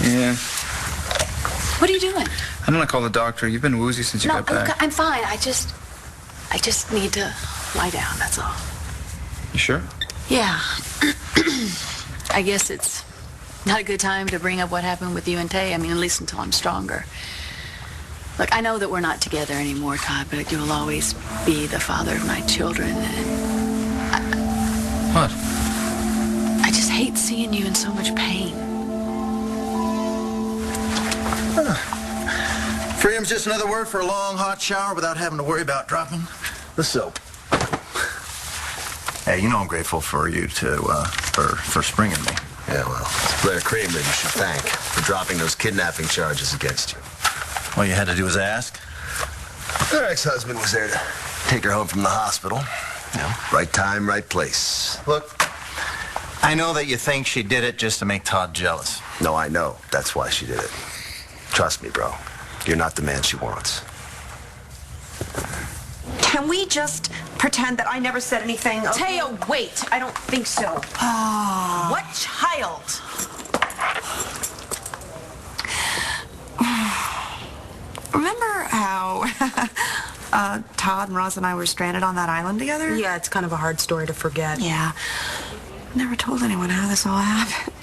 Yeah. What are you doing? I'm gonna call the doctor. You've been woozy since you got back. Look, I'm fine. I just need to lie down, that's all. You sure? Yeah. I guess it's not a good time to bring up what happened with you and Tay. I mean, at least until I'm stronger. Look, I know that we're not together anymore, Todd, but you will always be the father of my children. And What? I just hate seeing you in so much pain. Freedom's just another word for a long, hot shower without having to worry about dropping the soap. Hey, you know I'm grateful for you for springing me. Yeah, well, it's Blair Kramer you should thank for dropping those kidnapping charges against you. All you had to do was ask. Her ex-husband was there to take her home from the hospital. You know, right time, right place. Look, I know that you think she did it just to make Todd jealous. No, I know. That's why she did it. Trust me, bro. You're not the man she wants. Can we just pretend that I never said anything? Okay? Taya, wait. I don't think so. What child? Remember how Todd and Ross and I were stranded on that island together? Yeah, it's kind of a hard story to forget. Yeah. Never told anyone how this all happened.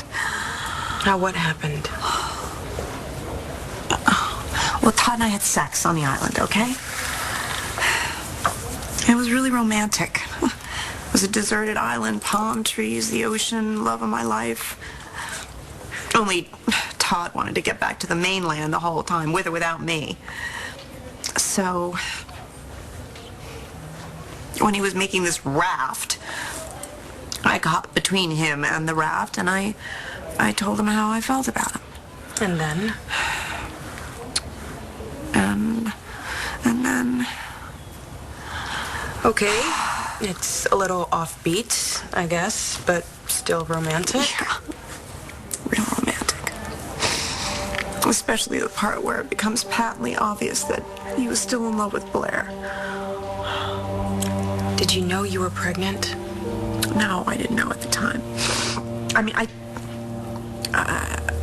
What happened? Well, Todd and I had sex on the island, okay? It was really romantic. It was a deserted island, palm trees, the ocean, love of my life. Only Todd wanted to get back to the mainland the whole time, with or without me. So, when he was making this raft, I got between him and the raft, and I told him how I felt about him. And then? And then... Okay, it's a little offbeat, I guess, but still romantic. Yeah, real romantic. Especially the part where it becomes patently obvious that he was still in love with Blair. Did you know you were pregnant? No, I didn't know at the time. I mean,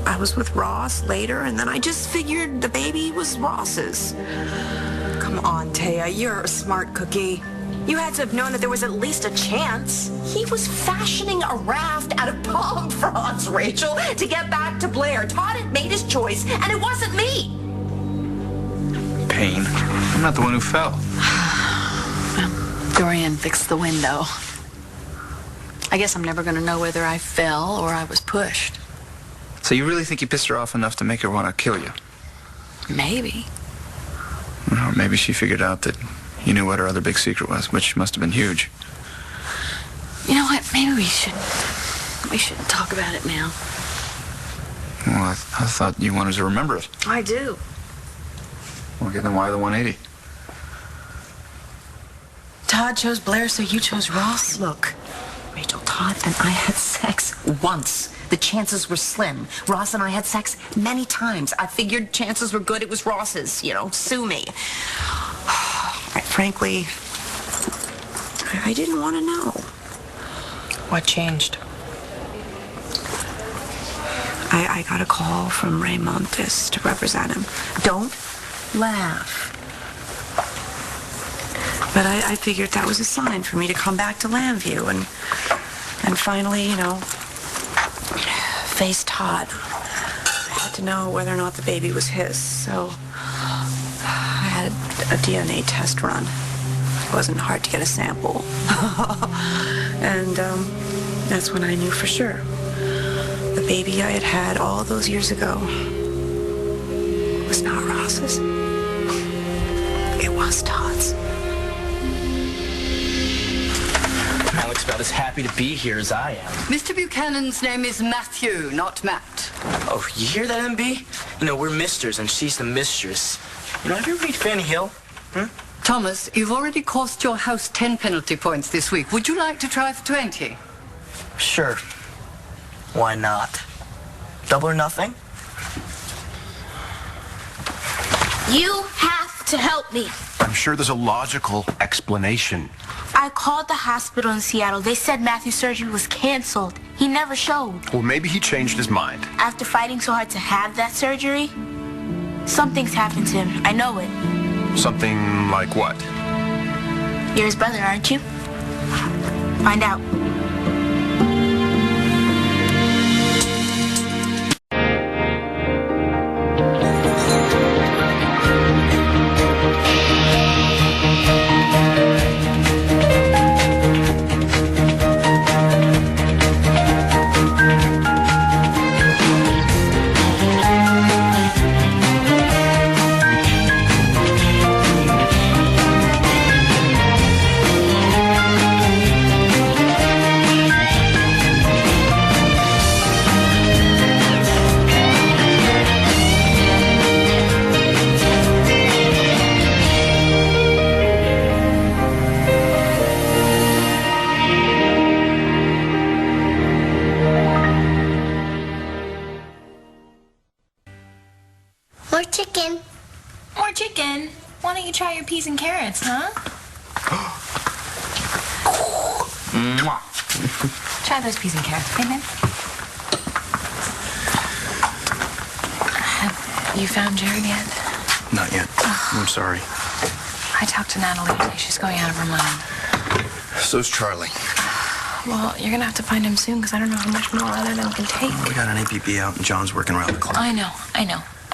I was with Ross later, and then I just figured the baby was Ross's. Come on, Taya, you're a smart cookie. You had to have known that there was at least a chance. He was fashioning a raft out of palm fronds, Rachel, to get back to Blair. Todd had made his choice, and it wasn't me. Pain. I'm not the one who fell. Dorian fixed the window. I guess I'm never going to know whether I fell or I was pushed. So you really think you pissed her off enough to make her want to kill you? Maybe. Or maybe she figured out that you knew what her other big secret was, which must have been huge. You know what? Maybe we shouldn't talk about it now. Well, I thought you wanted to remember it. I do. Well, okay, then why the 180? Todd chose Blair, so you chose Ross? Look, Rachel, Todd and I had sex once. The chances were slim. Ross and I had sex many times. I figured chances were good. It was Ross's, sue me. Frankly, I didn't want to know. What changed? I got a call from Ray Montes to represent him. Don't laugh. But I figured that was a sign for me to come back to Lambview and finally, face Todd. I had to know whether or not the baby was his, so I had a DNA test run. It wasn't hard to get a sample. And that's when I knew for sure. The baby I had had all those years ago was not Ross's. It was Todd's. Man looks about as happy to be here as I am. Mr. Buchanan's name is Matthew, not Matt. Oh, you hear that, MB? We're misters and she's the mistress. Have you ever read Fanny Hill? Thomas, you've already cost your house 10 penalty points this week. Would you like to try for 20? Sure. Why not? Double or nothing? You have to help me. I'm sure there's a logical explanation. I called the hospital in Seattle. They said Matthew's surgery was canceled. He never showed. Well, maybe he changed his mind. After fighting so hard to have that surgery, something's happened to him. I know it. Something like what? You're his brother, aren't you? Find out. More chicken. More chicken? Why don't you try your peas and carrots, huh? Try those peas and carrots, okay, man? Have you found Jared yet? Not yet. I'm sorry. I talked to Natalie today. She's going out of her mind. So's Charlie. Well, you're gonna have to find him soon, because I don't know how much more other than can take. We got an APB out, and John's working around the clock. I know.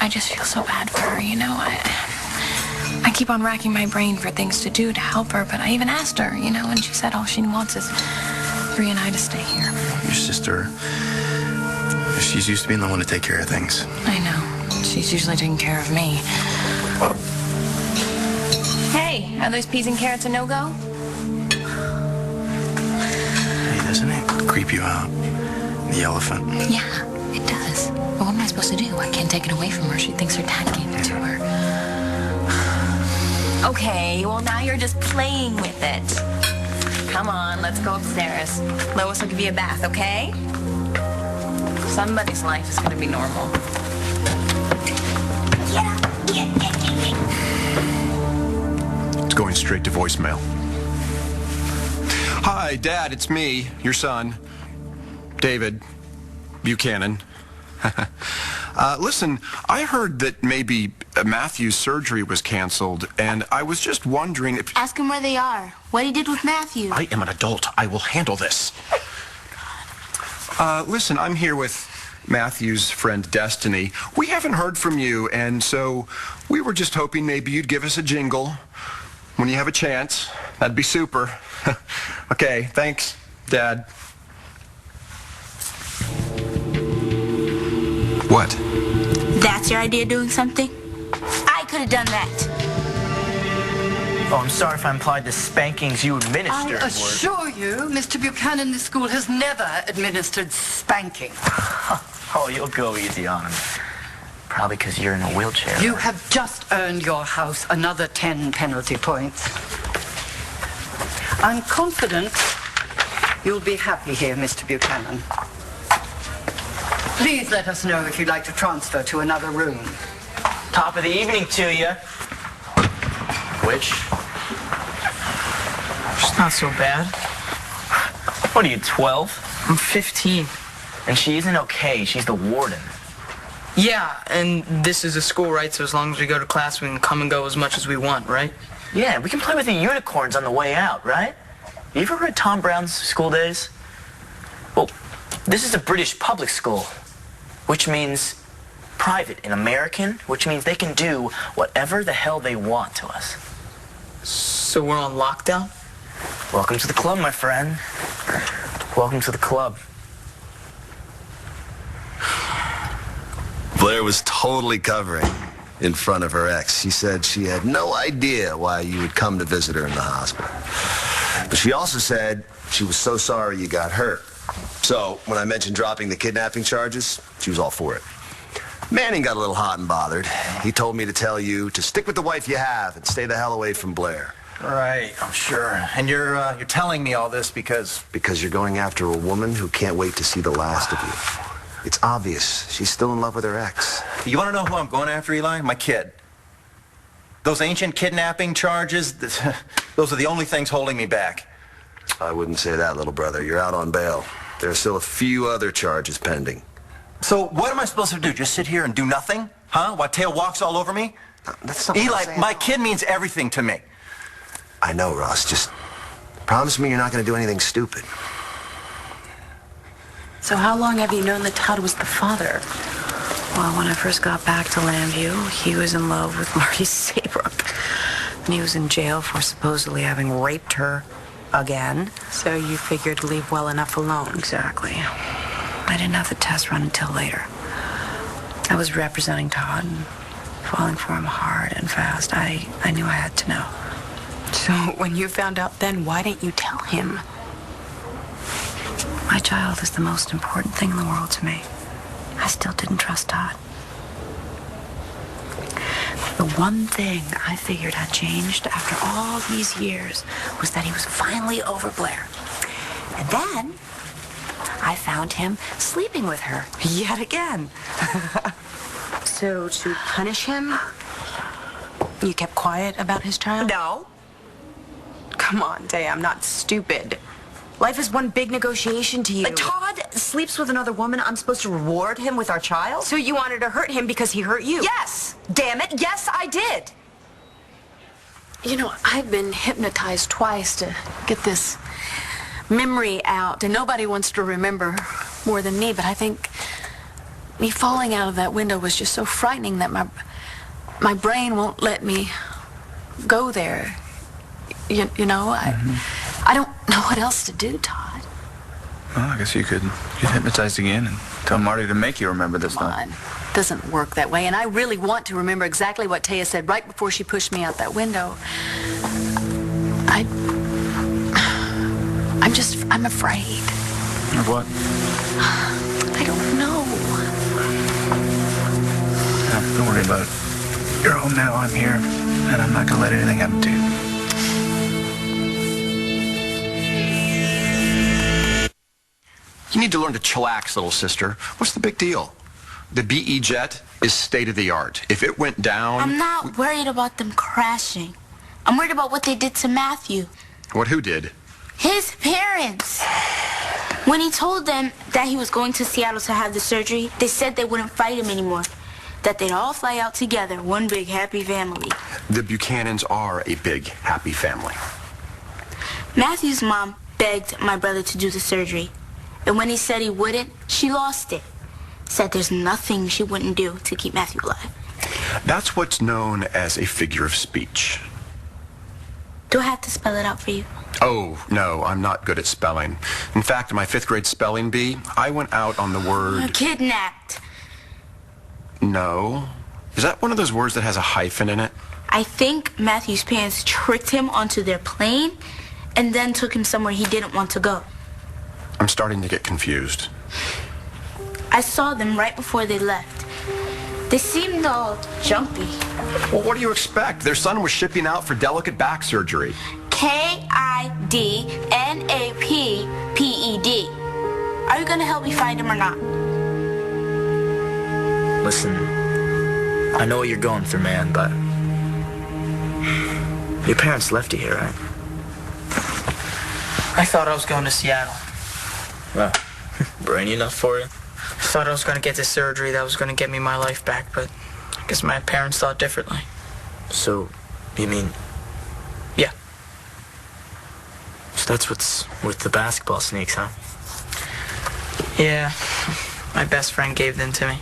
I just feel so bad for her, you know? I keep on racking my brain for things to do to help her, but I even asked her, you know, and she said all she wants is Bree and I to stay here. Your sister, she's used to being the one to take care of things. I know. She's usually taking care of me. Hey, are those peas and carrots a no-go? Hey, doesn't it creep you out? The elephant. Yeah, it does. But what am I supposed to do? I can't take it away from her. She thinks her dad gave it to her. Okay, well, now you're just playing with it. Come on, let's go upstairs. Lois will give you a bath, okay? Somebody's life is going to be normal. It's going straight to voicemail. Hi, Dad, it's me, your son, David Buchanan. Listen, I heard that maybe Matthew's surgery was canceled, and I was just wondering if... Ask him where they are. What he did with Matthew. I am an adult. I will handle this. Listen, I'm here with Matthew's friend Destiny. We haven't heard from you, and so we were just hoping maybe you'd give us a jingle when you have a chance. That'd be super. Okay, thanks, Dad. What? That's your idea of doing something? I could have done that. Oh, I'm sorry if I implied the spankings you administered I assure you, Mr. Buchanan, this school has never administered spanking. Oh, you'll go easy on him. Probably because you're in a wheelchair. You have just earned your house another 10 penalty points. I'm confident you'll be happy here, Mr. Buchanan. Please let us know if you'd like to transfer to another room. Top of the evening to you. Which? She's not so bad. What are you, 12? I'm 15. And she isn't okay. She's the warden. Yeah, and this is a school, right? So as long as we go to class, we can come and go as much as we want, right? Yeah, we can play with the unicorns on the way out, right? You ever read Tom Brown's School Days? Well, this is a British public school, which means private and American, which means they can do whatever the hell they want to us. So we're on lockdown? Welcome to the club, my friend. Welcome to the club. Blair was totally covering in front of her ex. She said she had no idea why you would come to visit her in the hospital. But she also said she was so sorry you got hurt. So when I mentioned dropping the kidnapping charges, she was all for it. Manning got a little hot and bothered. He told me to tell you to stick with the wife you have and stay the hell away from Blair. Right, I'm sure. And you're telling me all this because... Because you're going after a woman who can't wait to see the last of you. It's obvious. She's still in love with her ex. You want to know who I'm going after, Eli? My kid. Those ancient kidnapping charges, those are the only things holding me back. I wouldn't say that, little brother. You're out on bail. There are still a few other charges pending. So what am I supposed to do? Just sit here and do nothing? Huh? While Taya walks all over me? That's not what I'm Eli, saying. my kid means everything to me. I know, Ross. Just promise me you're not going to do anything stupid. So how long have you known that Todd was the father? Well, when I first got back to Lambview, he was in love with Marty Saybrook. And he was in jail for supposedly having raped her again. So you figured to leave well enough alone. Exactly. I didn't have the test run until later. I was representing Todd and falling for him hard and fast. I knew I had to know. So when you found out then, why didn't you tell him? My child is the most important thing in the world to me. I still didn't trust Todd. The one thing I figured had changed after all these years was that he was finally over Blair. And then I found him sleeping with her yet again. So to punish him, you kept quiet about his child? No. Come on, Tay, I'm not stupid. Life is one big negotiation to you. Todd sleeps with another woman. I'm supposed to reward him with our child? So you wanted to hurt him because he hurt you? Yes! Damn it, yes, I did! You know, I've been hypnotized twice to get this memory out, and nobody wants to remember more than me, but I think me falling out of that window was just so frightening that my brain won't let me go there. You know, I don't know what else to do, Todd. Well, I guess you could get hypnotized again and tell Marty to make you remember this time. Come on. It doesn't work that way, and I really want to remember exactly what Taya said right before she pushed me out that window. I'm afraid. Of what? I don't know. Don't worry about it. You're home now, I'm here, and I'm not going to let anything happen to you. You need to learn to chillax, little sister. What's the big deal? The BE jet is state-of-the-art. If it went down... I'm not worried about them crashing. I'm worried about what they did to Matthew. Who did? His parents. When he told them that he was going to Seattle to have the surgery, they said they wouldn't fight him anymore. That they'd all fly out together, one big happy family. The Buchanans are a big, happy family. Matthew's mom begged my brother to do the surgery. And when he said he wouldn't, she lost it. Said there's nothing she wouldn't do to keep Matthew alive. That's what's known as a figure of speech. Do I have to spell it out for you? Oh, no, I'm not good at spelling. In fact, in my 5th grade spelling bee, I went out on the word... Kidnapped. No. Is that one of those words that has a hyphen in it? I think Matthew's parents tricked him onto their plane and then took him somewhere he didn't want to go. I'm starting to get confused. I saw them right before they left. They seemed all jumpy. Well, what do you expect? Their son was shipping out for delicate back surgery. Kidnapped. Are you gonna help me find him or not? Listen, I know what you're going through, man, but your parents left you here, right? I thought I was going to Seattle. Well, brainy enough for you? I thought I was going to get this surgery that was going to get me my life back, but I guess my parents thought differently. So, you mean... Yeah. So that's what's with the basketball sneaks, huh? Yeah. My best friend gave them to me.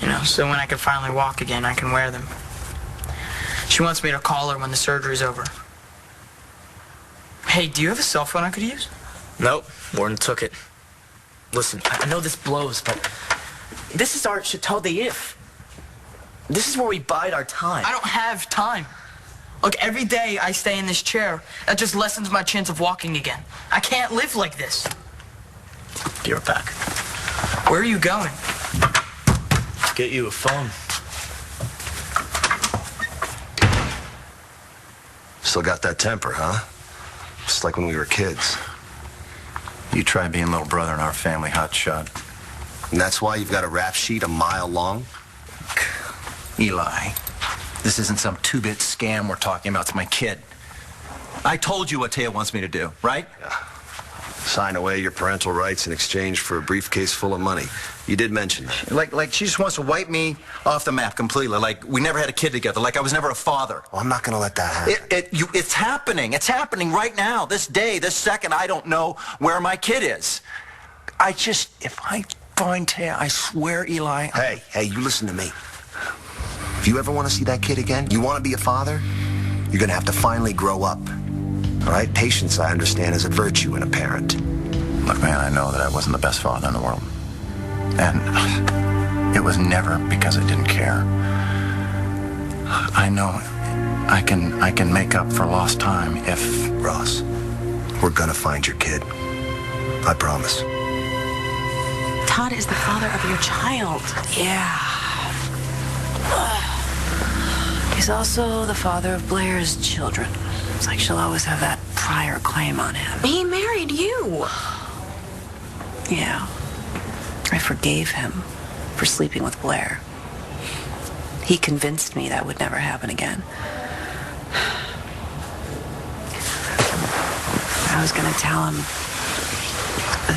You know, so when I can finally walk again, I can wear them. She wants me to call her when the surgery's over. Hey, do you have a cell phone I could use? Nope, Warden took it. Listen, I know this blows, but this is our Chateau d'If. This is where we bide our time. I don't have time. Look, every day I stay in this chair, that just lessens my chance of walking again. I can't live like this. Be right back. Where are you going? To get you a phone. Still got that temper, huh? Just like when we were kids. You try being little brother in our family, hotshot. And that's why you've got a rap sheet a mile long? Eli, this isn't some 2-bit scam we're talking about. It's my kid. I told you what Taya wants me to do, right? Yeah. Sign away your parental rights in exchange for a briefcase full of money. You did mention that. Like she just wants to wipe me off the map completely. Like we never had a kid together. Like I was never a father. Well, I'm not going to let that happen. It's happening. It's happening right now. This day, this second, I don't know where my kid is. If I find Taya, I swear, Eli. Hey, you listen to me. If you ever want to see that kid again, you want to be a father, you're going to have to finally grow up. All right? Patience, I understand, is a virtue in a parent. Look, man, I know that I wasn't the best father in the world. And it was never because I didn't care. I know I can make up for lost time if... Ross, we're going to find your kid. I promise. Todd is the father of your child. Yeah. He's also the father of Blair's children. It's like she'll always have that prior claim on him. He married you. Yeah. I forgave him for sleeping with Blair. He convinced me that would never happen again. I was going to tell him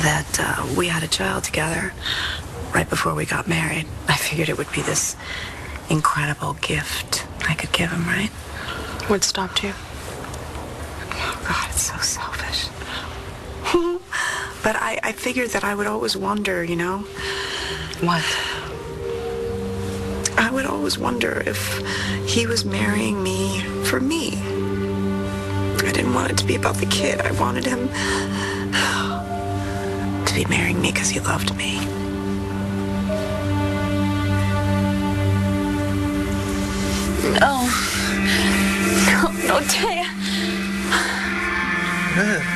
that we had a child together right before we got married. I figured it would be this incredible gift I could give him, right? What stopped you? Oh, God, it's so selfish. But I figured that I would always wonder, you know? What? I would always wonder if he was marrying me for me. I didn't want it to be about the kid. I wanted him to be marrying me because he loved me. No. No, Taya.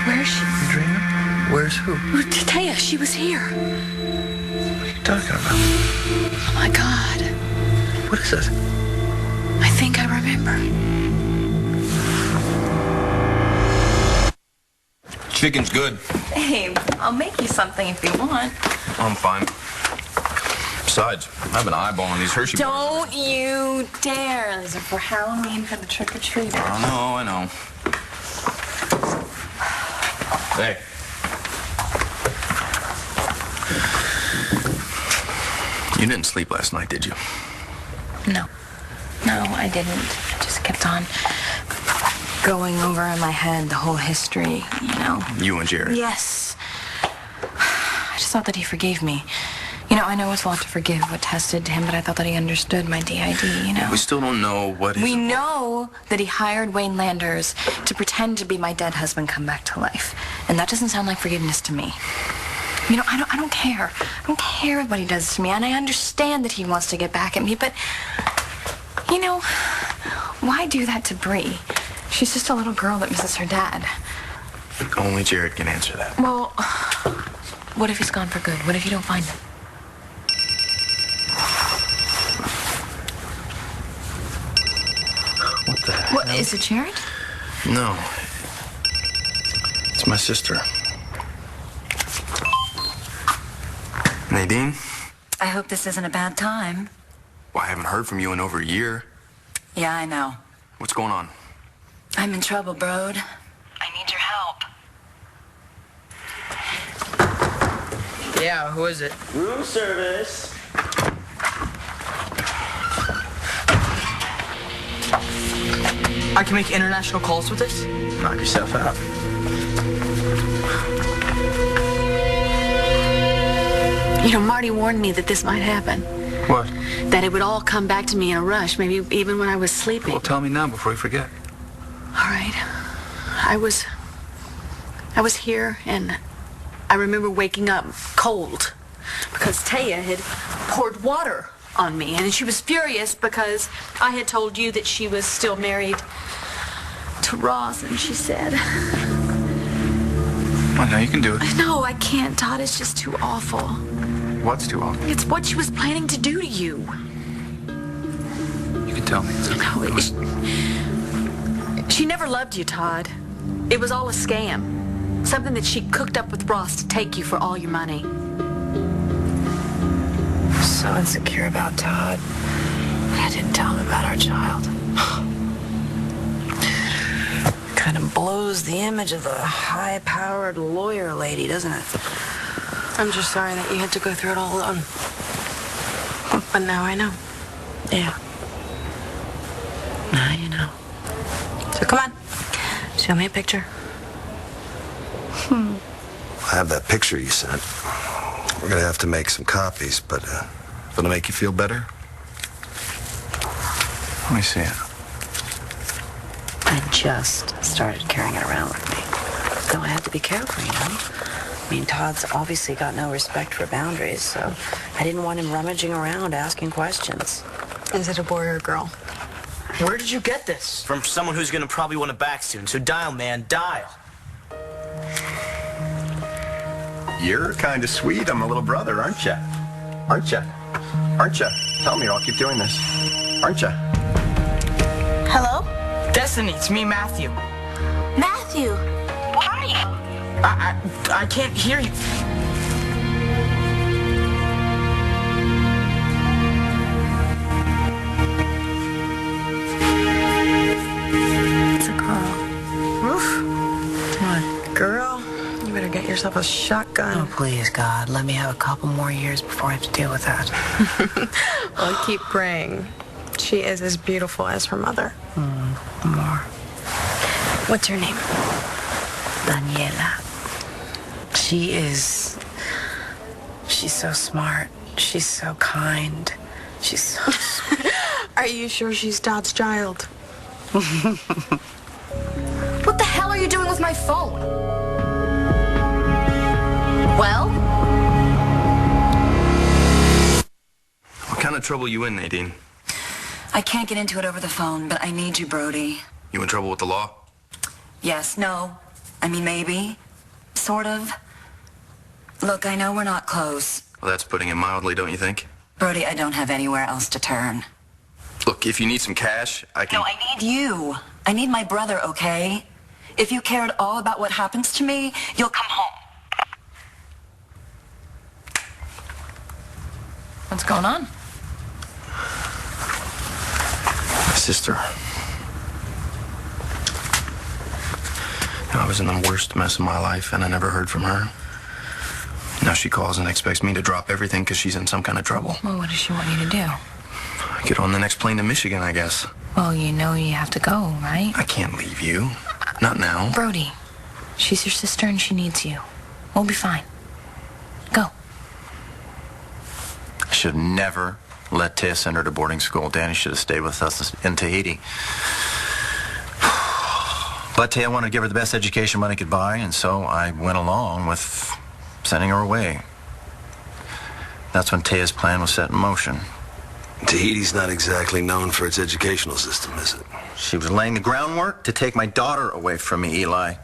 Where is she? You dreaming? Where's who? Taya, she was here. What are you talking about? Oh, my God. What is it? I think I remember. Chicken's good. Babe, I'll make you something if you want. I'm fine. Besides, I've been eyeballing these Hershey bars. Don't you dare. These are for Halloween for the trick-or-treaters. I know. Hey. You didn't sleep last night, did you? No, I didn't. I just kept on going over in my head the whole history, you know. You and Jared? Yes. I just thought that he forgave me. You know, I know it's a lot to forgive what Tess did to him, but I thought that he understood my DID, you know. We still don't know what his... We know that he hired Wayne Landers to pretend to be my dead husband come back to life. And that doesn't sound like forgiveness to me. You know, I don't care. I don't care what he does to me. And I understand that he wants to get back at me, but, you know, why do that to Bree? She's just a little girl that misses her dad. Only Jared can answer that. Well, what if he's gone for good? What if you don't find him? What the hell? What, is it Jared? No. It's my sister. Nadine? I hope this isn't a bad time. Well, I haven't heard from you in over a year. Yeah, I know. What's going on? I'm in trouble, Brode. I need your help. Yeah, who is it? Room service. I can make international calls with this? Knock yourself out. You know, Marty warned me that this might happen. What? That it would all come back to me in a rush, maybe even when I was sleeping. Well, tell me now before you forget. All right. I was here, and I remember waking up cold because Taya had poured water on me, and she was furious because I had told you that she was still married to Ross, and she said... Well, now you can do it. No, I can't, Todd. It's just too awful. What's too awful? It's what she was planning to do to you. You can tell me. It's okay. No, she never loved you, Todd. It was all a scam. Something that she cooked up with Ross to take you for all your money. I'm so insecure about Todd. I didn't tell him about our child. Could Kind of blows the image of the high-powered lawyer lady, doesn't it? I'm just sorry that you had to go through it all alone. But now I know. Yeah. Now you know. So come on. Show me a picture. I have that picture you sent. We're gonna have to make some copies, but gonna make you feel better? Let me see it. I just started carrying it around with me. So I had to be careful, you know? I mean, Todd's obviously got no respect for boundaries, so I didn't want him rummaging around asking questions. Is it a boy or a girl? Where did you get this? From someone who's gonna probably want it back soon. So dial, man, dial. You're kind of sweet. I'm a little brother, aren't you? Aren't you? Aren't you? Tell me, or I'll keep doing this. Aren't you? Hello? Destiny, it's me, Matthew. Matthew, where are you? I can't hear you. It's a girl. Oof. What? Girl, you better get yourself a shotgun. Oh, please, God. Let me have a couple more years before I have to deal with that. Well, keep praying. She is as beautiful as her mother. More. What's her name? Daniela. She's so smart. She's so kind. She's so sweet. Are you sure she's Todd's child? What the hell are you doing with my phone? Well? What kind of trouble you in, Nadine? I can't get into it over the phone, but I need you, Brody. You in trouble with the law? Yes, no. I mean, maybe. Sort of. Look, I know we're not close. Well, that's putting it mildly, don't you think? Brody, I don't have anywhere else to turn. Look, if you need some cash, I can... No, I need you. I need my brother, okay? If you care at all about what happens to me, you'll come home. What's going on? My sister. I was in the worst mess of my life, and I never heard from her. Now she calls and expects me to drop everything because she's in some kind of trouble. Well, what does she want you to do? Get on the next plane to Michigan, I guess. Well, you know you have to go, right? I can't leave you. Not now. Brody, she's your sister and she needs you. We'll be fine. Go. I should have never let Taya send her to boarding school. Danny should have stayed with us in Tahiti. But Taya wanted to give her the best education money could buy, and so I went along with sending her away. That's when Taya's plan was set in motion. Tahiti's not exactly known for its educational system, is it? She was laying the groundwork to take my daughter away from me, Eli.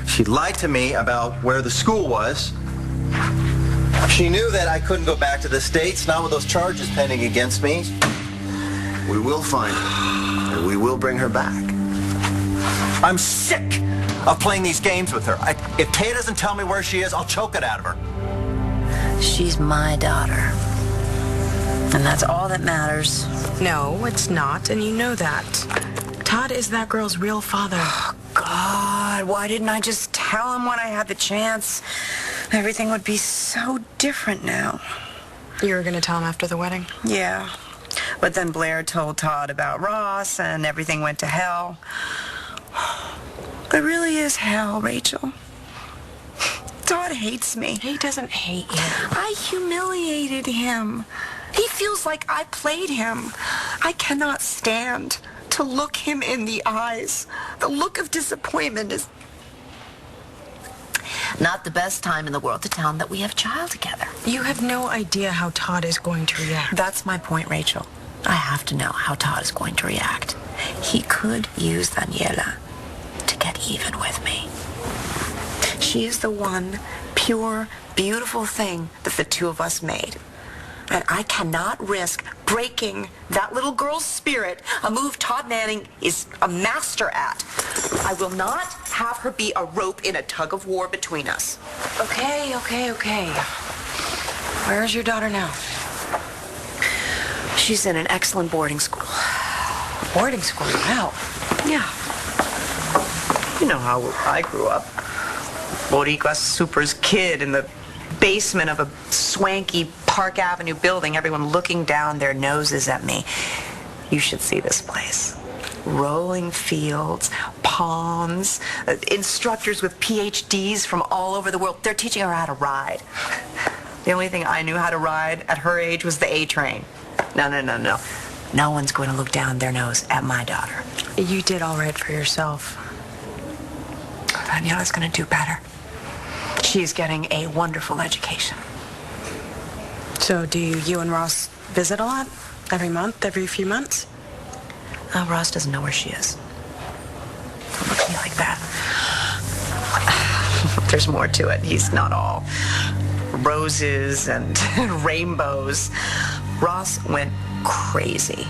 She lied to me about where the school was. She knew that I couldn't go back to the States, not with those charges pending against me. We will find her, and we will bring her back. I'm sick of playing these games with her. If Taya doesn't tell me where she is, I'll choke it out of her. She's my daughter. And that's all that matters. No, it's not, and you know that. Todd is that girl's real father. Oh, God, why didn't I just tell him when I had the chance? Everything would be so different now. You were going to tell him after the wedding? Yeah. But then Blair told Todd about Ross, and everything went to hell. It really is hell, Rachel. Todd hates me. He doesn't hate you. I humiliated him. He feels like I played him. I cannot stand to look him in the eyes. The look of disappointment is Not the best time in the world to tell him that we have a child together. You have no idea how Todd is going to react. That's my point, Rachel. I have to know how Todd is going to react. He could use Daniela to get even with me. She is the one pure, beautiful thing that the two of us made. And I cannot risk breaking that little girl's spirit, a move Todd Manning is a master at. I will not have her be a rope in a tug of war between us. Okay. Where's your daughter now? She's in an excellent boarding school. Boarding school? Wow. Yeah. You know how I grew up. Boricua super's kid in the basement of a swanky Park Avenue building, everyone looking down their noses at me. You should see this place. Rolling fields, palms, instructors with PhDs from all over the world. They're teaching her how to ride. The only thing I knew how to ride at her age was the A train. No. No one's going to look down their nose at my daughter. You did all right for yourself. Daniela's going to do better. She's getting a wonderful education. So do you and Ross visit a lot? Every month? Every few months? Ross doesn't know where she is. Don't look at me like that. There's more to it. He's not all roses and rainbows. Ross went crazy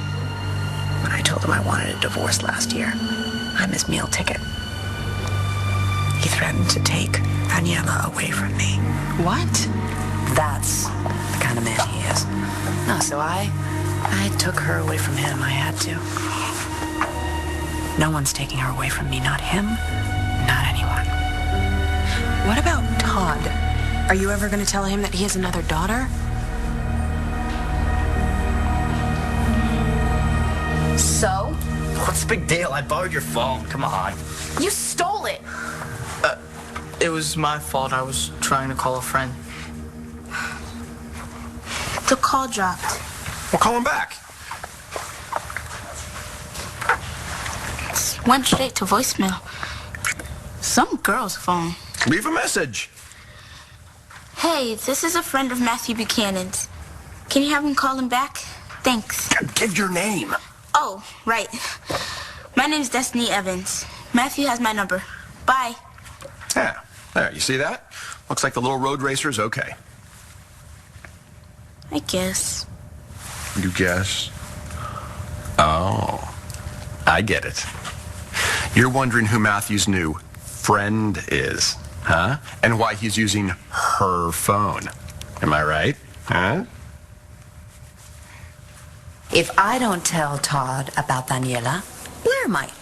when I told him I wanted a divorce last year. I'm his meal ticket. He threatened to take Daniela away from me. What? That's the kind of man he is. No, so I took her away from him. I had to. No one's taking her away from me. Not him, not anyone. What about Todd? Are you ever going to tell him that he has another daughter? So? What's the big deal? I borrowed your phone. Come on. You stole it. It was my fault. I was trying to call a friend. The call dropped. Well, call him back. Went straight to voicemail. Some girl's phone. Leave a message. Hey, this is a friend of Matthew Buchanan's. Can you have him call him back? Thanks. Give your name. Oh, right. My name's Destiny Evans. Matthew has my number. Bye. Yeah, there, you see that? Looks like the little road racer's okay. I guess. You guess? Oh, I get it. You're wondering who Matthew's new friend is, huh? And why he's using her phone. Am I right? Huh? If I don't tell Todd about Daniela, Blair might.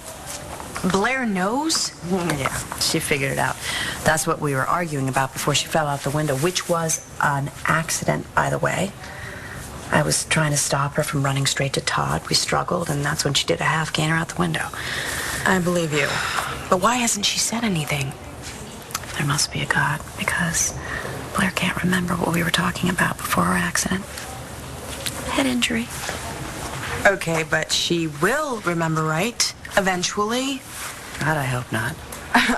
Blair knows? Yeah, she figured it out. That's what we were arguing about before she fell out the window, which was an accident, by the way. I was trying to stop her from running straight to Todd. We struggled, and that's when she did a half gainer out the window. I believe you. But why hasn't she said anything? There must be a God, because Blair can't remember what we were talking about before her accident. Head injury. Okay, but she will remember, right? Eventually. God, I hope not.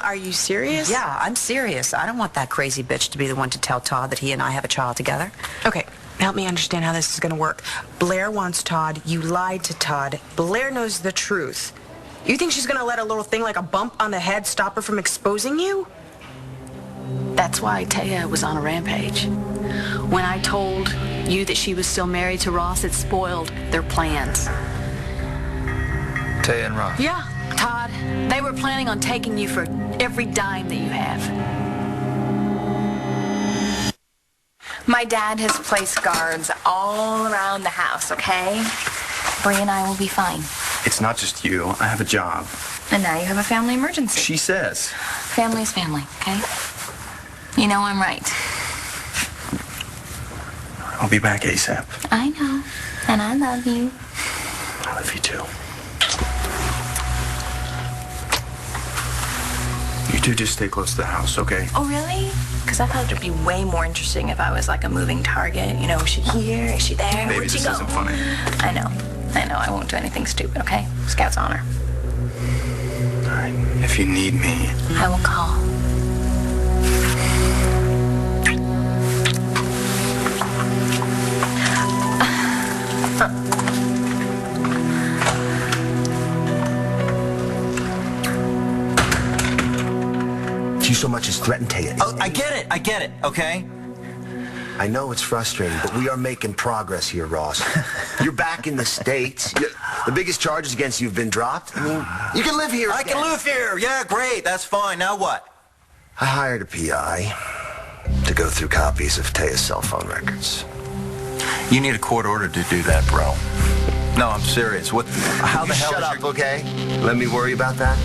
Are you serious? Yeah, I'm serious. I don't want that crazy bitch to be the one to tell Todd that he and I have a child together. Okay, help me understand how this is going to work. Blair wants Todd. You lied to Todd. Blair knows the truth. You think she's going to let a little thing like a bump on the head stop her from exposing you? That's why Taya was on a rampage. When I told you that she was still married to Ross, it spoiled their plans. Taya and Ross. Yeah, Todd. They were planning on taking you for every dime that you have. My dad has placed guards all around the house, okay? Bree and I will be fine. It's not just you. I have a job. And now you have a family emergency. She says. Family's family, okay? You know I'm right. I'll be back ASAP. I know. And I love you. I love you too. You two just stay close to the house, okay? Oh, really? Because I thought it would be way more interesting if I was like a moving target. You know, is she here? Is she there? Baby, Where'd she this go? isn't funny. I know. I won't do anything stupid, okay? Scout's honor. All right. If you need me. I will call. If you so much as threaten Taya. Oh, I get it, okay? I know it's frustrating, but we are making progress here, Ross. You're back in the States. The biggest charges against you have been dropped. I mean, you can live here. I can live here. Yeah, great. That's fine. Now what? I hired a PI to go through copies of Taya's cell phone records. You need a court order to do that, bro. No, I'm serious. How the hell Shut is up, okay? Let me worry about that.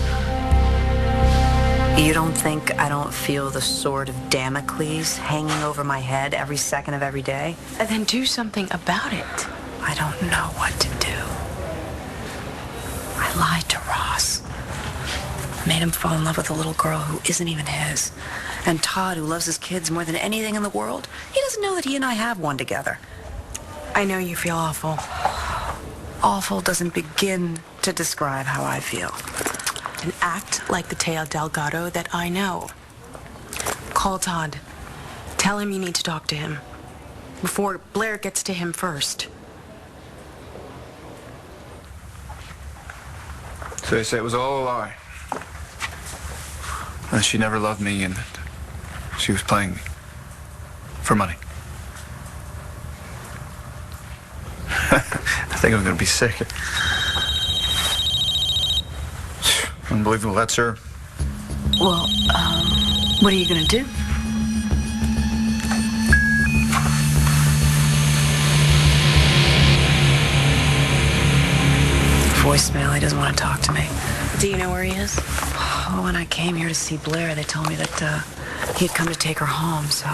You don't think I don't feel the sword of Damocles hanging over my head every second of every day? Then do something about it. I don't know what to do. I lied to Ross. Made him fall in love with a little girl who isn't even his. And Todd, who loves his kids more than anything in the world, he doesn't know that he and I have one together. I know you feel awful. Awful doesn't begin to describe how I feel. And act like the Teo Delgado that I know. Call Todd. Tell him you need to talk to him. Before Blair gets to him first. So they say it was all a lie. That she never loved me and that she was playing me. For money. I think I'm going to be sick. Unbelievable, that's her. Well, what are you going to do? Voicemail, he doesn't want to talk to me. Do you know where he is? Oh, when I came here to see Blair, they told me that he had come to take her home, so...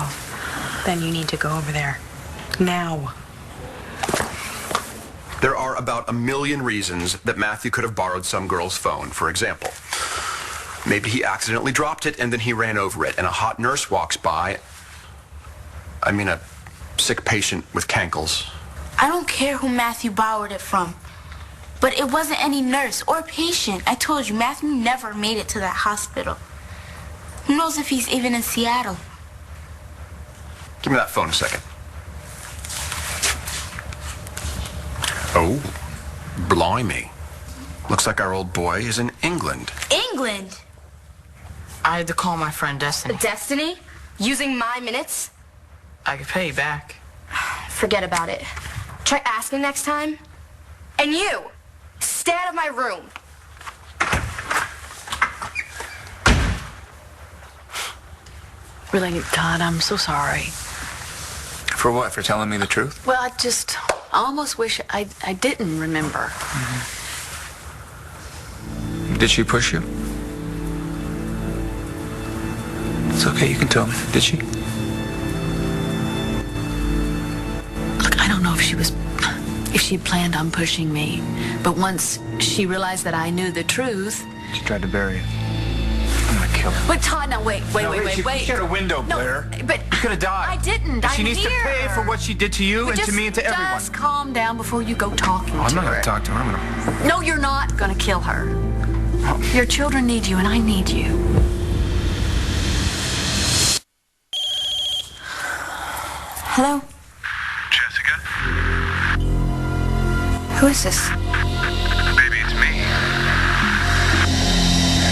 Then you need to go over there. Now. There are about 1 million reasons that Matthew could have borrowed some girl's phone. For example, maybe he accidentally dropped it and then he ran over it, and a hot nurse walks by. I mean, a sick patient with cankles. I don't care who Matthew borrowed it from. But it wasn't any nurse or patient. I told you, Matthew never made it to that hospital. Who knows if he's even in Seattle? Give me that phone a second. Oh, blimey. Looks like our old boy is in England. England? I had to call my friend Destiny. Destiny? Using my minutes? I could pay you back. Forget about it. Try asking next time. And you, stay out of my room. Really, Todd, I'm so sorry. For what? For telling me the truth? Well, I almost wish I didn't remember. Did she push you? It's okay, you can tell me. Did she? Look, I don't know if she planned on pushing me, but once she realized that I knew the truth... She tried to bury it. I'm gonna kill her. But Todd, now wait. She pushed out a window, Blair. No, but you could have died. I didn't. And she needs to pay for what she did to you and to me and to everyone. Just calm down before you go talking to her. I'm not gonna talk to her. I'm gonna... No, you're not gonna kill her. Your children need you, and I need you. Hello? Jessica? Who is this? Baby, it's me.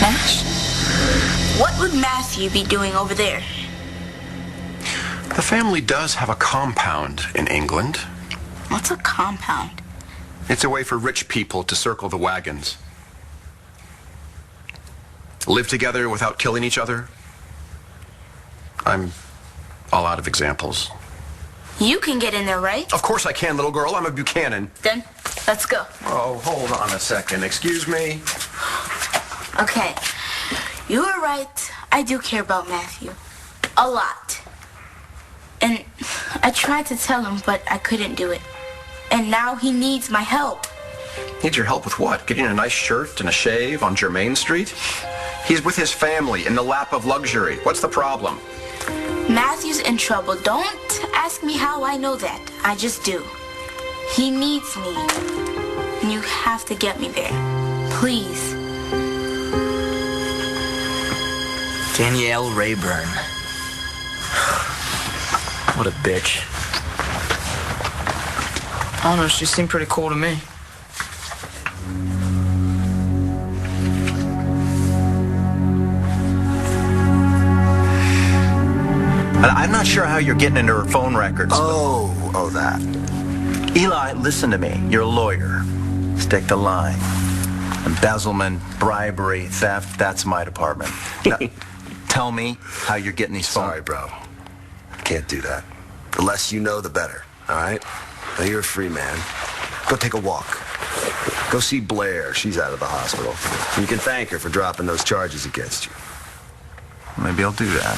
Match? What would Matthew be doing over there? The family does have a compound in England. What's a compound? It's a way for rich people to circle the wagons. Live together without killing each other. I'm all out of examples. You can get in there, right? Of course I can, little girl. I'm a Buchanan. Then, let's go. Oh, hold on a second. Excuse me. Okay. You were right. I do care about Matthew. A lot. And I tried to tell him, but I couldn't do it. And now he needs my help. Needs your help with what? Getting a nice shirt and a shave on Germain Street? He's with his family in the lap of luxury. What's the problem? Matthew's in trouble. Don't ask me how I know that. I just do. He needs me. And you have to get me there. Please. Danielle Rayburn. What a bitch. I don't know, she seemed pretty cool to me. I'm not sure how you're getting into her phone records. Oh, that. Eli, listen to me. You're a lawyer. Stick to line. Embezzlement, bribery, theft, that's my department. Now, tell me how you're getting these phones. Sorry, bro. Can't do that. The less you know, the better. All right? Now, you're a free man. Go take a walk. Go see Blair. She's out of the hospital. You can thank her for dropping those charges against you. Maybe I'll do that.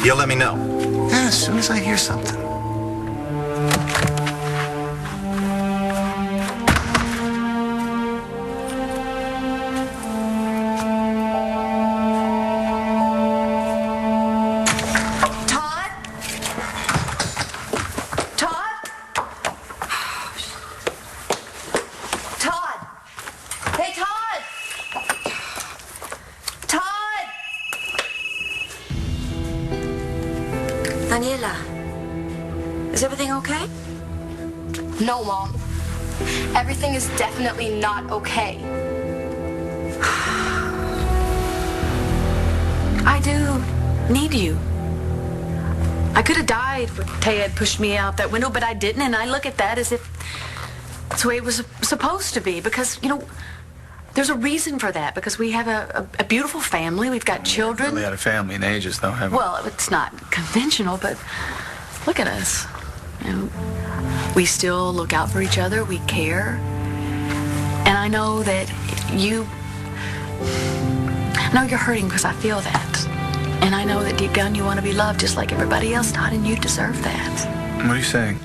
You'll let me know. Yeah, as soon as I hear something. Daniela, is everything okay? No, Mom. Everything is definitely not okay. I do need you. I could have died if Tay had pushed me out that window, but I didn't, and I look at that as if it's the way it was supposed to be, because, you know, there's a reason for that, because we have a beautiful family. We've got children. Really had a family in ages, though, haven't we? Well, it's not conventional, but look at us. You know, we still look out for each other. We care. And I know that I know you're hurting because I feel that. And I know that deep down you want to be loved just like everybody else, Todd, and you deserve that. What are you saying?